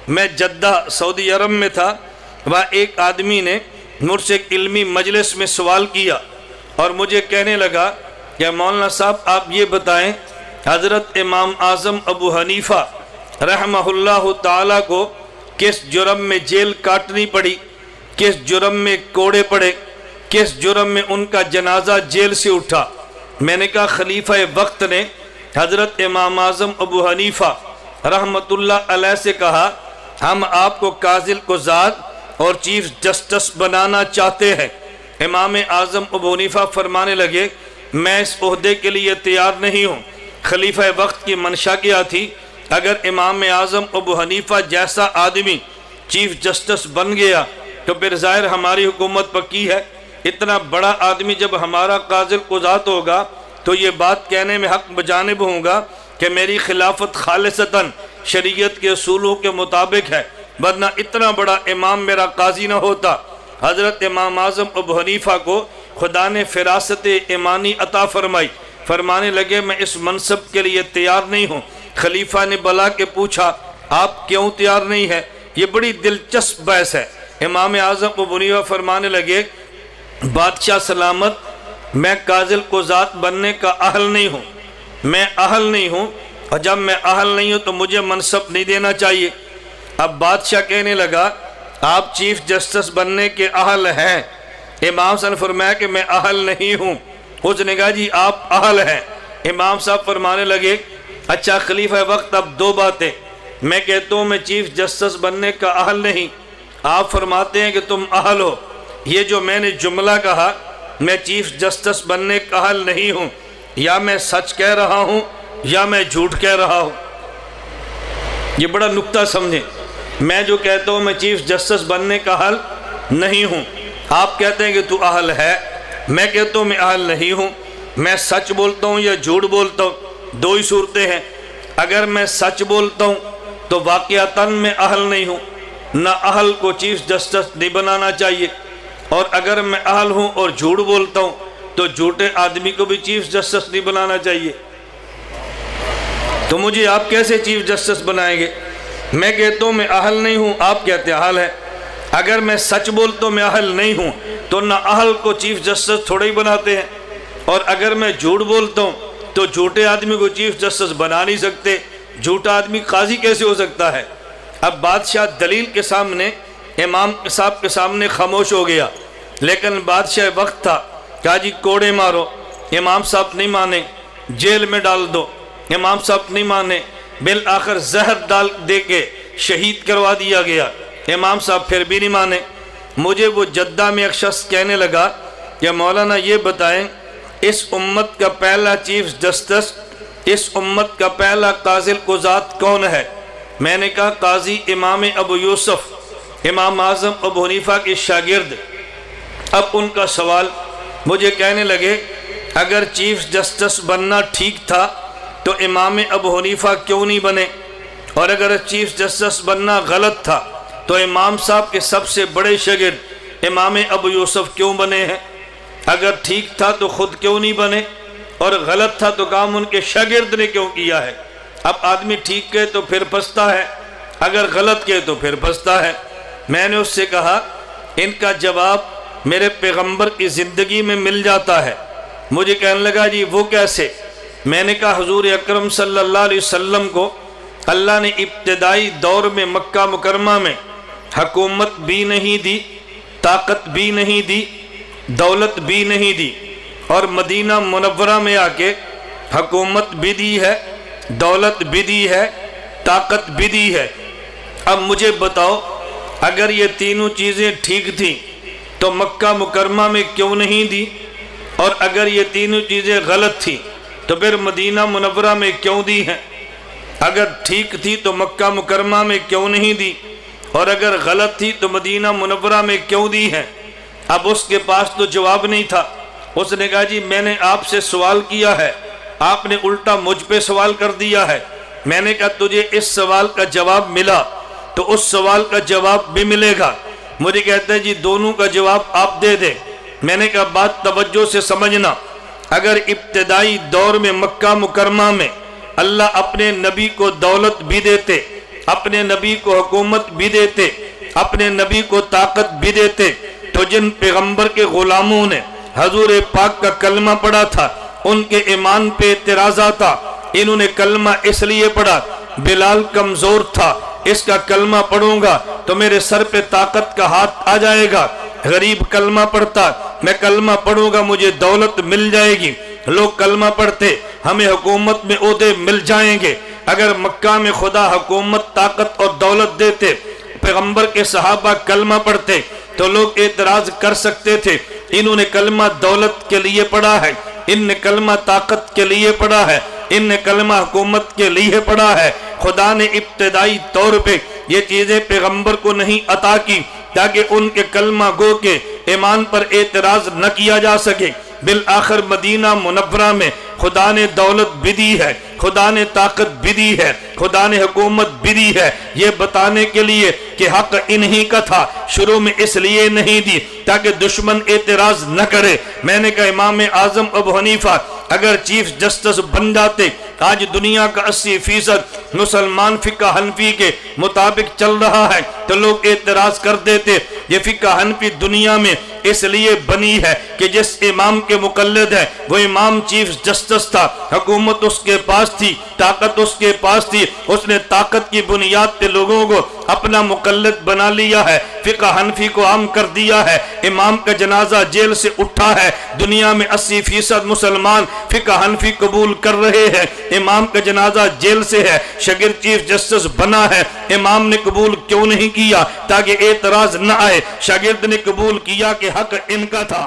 میں جدہ سعودی عرب میں تھا، وہاں ایک آدمی نے مجھ سے ایک علمی مجلس میں سوال کیا اور مجھے کہنے لگا کہ مولانا صاحب آپ یہ بتائیں، حضرت امام اعظم ابو حنیفہ رحمہ اللہ تعالیٰ کو کس جرم میں جیل کاٹنی پڑی، کس جرم میں کوڑے پڑے، کس جرم میں ان کا جنازہ جیل سے اٹھا؟ میں نے کہا خلیفہ وقت نے حضرت امام اعظم ابو حنیفہ رحمۃ اللہ علیہ سے کہا ہم آپ کو قاضی القضات اور چیف جسٹس بنانا چاہتے ہیں۔ امام اعظم ابو حنیفہ فرمانے لگے میں اس عہدے کے لیے تیار نہیں ہوں۔ خلیفہ وقت کی منشا کیا تھی؟ اگر امام اعظم ابو حنیفہ جیسا آدمی چیف جسٹس بن گیا تو پھر ظاہر ہماری حکومت پکی ہے۔ اتنا بڑا آدمی جب ہمارا قاضی القضات ہوگا تو یہ بات کہنے میں حق بجانب ہوں گا کہ میری خلافت خالصتاً شریعت کے اصولوں کے مطابق ہے، ورنہ اتنا بڑا امام میرا قاضی نہ ہوتا۔ حضرت امام اعظم ابو حنیفہ کو خدا نے فراست ایمانی عطا فرمائی، فرمانے لگے میں اس منصب کے لیے تیار نہیں ہوں۔ خلیفہ نے بلا کے پوچھا آپ کیوں تیار نہیں ہیں؟ یہ بڑی دلچسپ بحث ہے۔ امام اعظم ابو حنیفہ فرمانے لگے بادشاہ سلامت، میں قاضی القضات بننے کا اہل نہیں ہوں، میں اہل نہیں ہوں، اور جب میں اہل نہیں ہوں تو مجھے منصب نہیں دینا چاہیے۔ اب بادشاہ کہنے لگا آپ چیف جسٹس بننے کے اہل ہیں۔ امام صاحب نے فرمایا کہ میں اہل نہیں ہوں۔ اس نے کہا جی آپ اہل ہیں۔ امام صاحب فرمانے لگے اچھا خلیفہ وقت اب دو باتیں، میں کہتا ہوں میں چیف جسٹس بننے کا اہل نہیں، آپ فرماتے ہیں کہ تم اہل ہو۔ یہ جو میں نے جملہ کہا میں چیف جسٹس بننے کا اہل نہیں ہوں، یا میں سچ کہہ رہا ہوں یا میں جھوٹ کہہ رہا ہوں؟ یہ بڑا نکتہ سمجھیں۔ میں جو کہتا ہوں میں چیف جسٹس بننے کا اہل نہیں ہوں، آپ کہتے ہیں کہ تو اہل ہے، میں کہتا ہوں میں اہل نہیں ہوں، میں سچ بولتا ہوں یا جھوٹ بولتا ہوں؟ دو ہی صورتیں ہیں۔ اگر میں سچ بولتا ہوں تو واقعتاً میں اہل نہیں ہوں، نہ اہل کو چیف جسٹس نہیں بنانا چاہیے، اور اگر میں اہل ہوں اور جھوٹ بولتا ہوں تو جھوٹے آدمی کو بھی چیف جسٹس نہیں بنانا چاہیے۔ تو مجھے آپ کیسے چیف جسٹس بنائیں گے؟ میں کہتا ہوں میں اہل نہیں ہوں، آپ کہتے ہیں اہل ہے۔ اگر میں سچ بولتا ہوں میں اہل نہیں ہوں تو نہ اہل کو چیف جسٹس تھوڑے ہی بناتے ہیں، اور اگر میں جھوٹ بولتا ہوں تو جھوٹے آدمی کو چیف جسٹس بنا نہیں سکتے، جھوٹا آدمی قاضی کیسے ہو سکتا ہے؟ اب بادشاہ دلیل کے سامنے امام صاحب کے سامنے خاموش ہو گیا، لیکن بادشاہ وقت تھا، کہا جی کوڑے مارو، امام صاحب نہیں مانے، جیل میں ڈال دو، امام صاحب نہیں مانے، بالآخر زہر ڈال دے کے شہید کروا دیا گیا، امام صاحب پھر بھی نہیں مانے۔ مجھے وہ جدہ میں ایک شخص کہنے لگا کہ مولانا یہ بتائیں اس امت کا پہلا چیف جسٹس، اس امت کا پہلا قاضی القضات کون ہے؟ میں نے کہا قاضی امام ابو یوسف، امام اعظم ابو حنیفہ کے شاگرد۔ اب ان کا سوال مجھے کہنے لگے اگر چیف جسٹس بننا ٹھیک تھا تو امام ابو حنیفہ کیوں نہیں بنے، اور اگر چیف جسٹس بننا غلط تھا تو امام صاحب کے سب سے بڑے شاگرد امام ابو یوسف کیوں بنے ہیں؟ اگر ٹھیک تھا تو خود کیوں نہیں بنے، اور غلط تھا تو کام ان کے شاگرد نے کیوں کیا ہے؟ اب آدمی ٹھیک کہے تو پھر پچھتا ہے، اگر غلط کہے تو پھر پچھتا ہے۔ میں نے اس سے کہا ان کا جواب میرے پیغمبر کی زندگی میں مل جاتا ہے۔ مجھے کہنے لگا جی وہ کیسے؟ میں نے کہا حضور اکرم صلی اللہ علیہ وسلم کو اللہ نے ابتدائی دور میں مکہ مکرمہ میں حکومت بھی نہیں دی، طاقت بھی نہیں دی، دولت بھی نہیں دی، اور مدینہ منورہ میں آ کے حکومت بھی دی ہے، دولت بھی دی ہے، طاقت بھی دی ہے۔ اب مجھے بتاؤ اگر یہ تینوں چیزیں ٹھیک تھیں تو مکہ مکرمہ میں کیوں نہیں دی، اور اگر یہ تینوں چیزیں غلط تھیں تو پھر مدینہ منورہ میں کیوں دی ہیں؟ اگر ٹھیک تھی تو مکہ مکرمہ میں کیوں نہیں دی، اور اگر غلط تھی تو مدینہ منورہ میں کیوں دی ہیں؟ اب اس کے پاس تو جواب نہیں تھا۔ اس نے کہا جی میں نے آپ سے سوال کیا ہے، آپ نے الٹا مجھ پہ سوال کر دیا ہے۔ میں نے کہا تجھے اس سوال کا جواب ملا تو اس سوال کا جواب بھی ملے گا۔ مجھے کہتے ہیں جی دونوں کا جواب آپ دے دیں۔ میں نے کہا بات توجہ سے سمجھنا، اگر ابتدائی دور میں مکہ مکرمہ میں اللہ اپنے نبی کو دولت بھی دیتے اپنے نبی کو حکومت بھی دیتے، اپنے نبی کو طاقت بھی دیتے، تو جن پیغمبر کے غلاموں نے حضور پاک کا کلمہ پڑھا تھا ان کے ایمان پہ اعتراضات تھا۔ انہوں نے کلمہ اس لیے پڑھا، بلال کمزور تھا، اس کا کلمہ پڑھوں گا تو میرے سر پہ طاقت کا ہاتھ آ جائے گا، غریب کلمہ پڑھتا، میں کلمہ پڑھوں گا مجھے دولت مل جائے گی، لوگ کلمہ پڑھتے ہمیں حکومت میں عہدے مل جائیں گے۔ اگر مکہ میں خدا حکومت، طاقت اور دولت دیتے، پیغمبر کے صحابہ کلمہ پڑھتے تو لوگ اعتراض کر سکتے تھے، انہوں نے کلمہ دولت کے لیے پڑھا ہے، ان نے کلمہ طاقت کے لیے پڑھا ہے، ان نے کلمہ حکومت کے لیے پڑھا ہے۔ خدا نے ابتدائی طور پہ یہ چیزیں پیغمبر کو نہیں عطا کی تاکہ ان کے کلمہ گو کے ایمان پر اعتراض نہ کیا جا سکے۔ بالآخر مدینہ منورہ میں خدا نے دولت بھی دی ہے، خدا نے طاقت بھی دی ہے، خدا نے حکومت بھی دی ہے، یہ بتانے کے لیے کہ حق انہی کا تھا، شروع میں اس لیے نہیں دی تاکہ دشمن اعتراض نہ کرے۔ میں نے کہا امام اعظم ابو حنیفہ اگر چیف جسٹس بن جاتے، آج دنیا کا 80% مسلمان فقہ حنفی کے مطابق چل رہا ہے تو لوگ اعتراض کر دیتے یہ فقہ حنفی دنیا میں اس لیے بنی ہے کہ جس امام کے مقلد ہے وہ امام چیف جسٹس تھا، حکومت اس کے پاس تھی، طاقت اس کے پاس تھی، اس نے طاقت کی بنیاد پہ لوگوں کو اپنا مقلد بنا لیا ہے، فقہ حنفی کو عام کر دیا ہے، امام کا جنازہ جیل سے اٹھا ہے، دنیا میں 80% مسلمان فقہ حنفی قبول کر رہے ہیں، امام کا جنازہ جیل سے ہے، شاگرد چیف جسٹس بنا ہے، امام نے قبول کیوں نہیں کیا؟ تاکہ اعتراض نہ آئے، شاگرد نے قبول کیا کہ حق ان کا تھا۔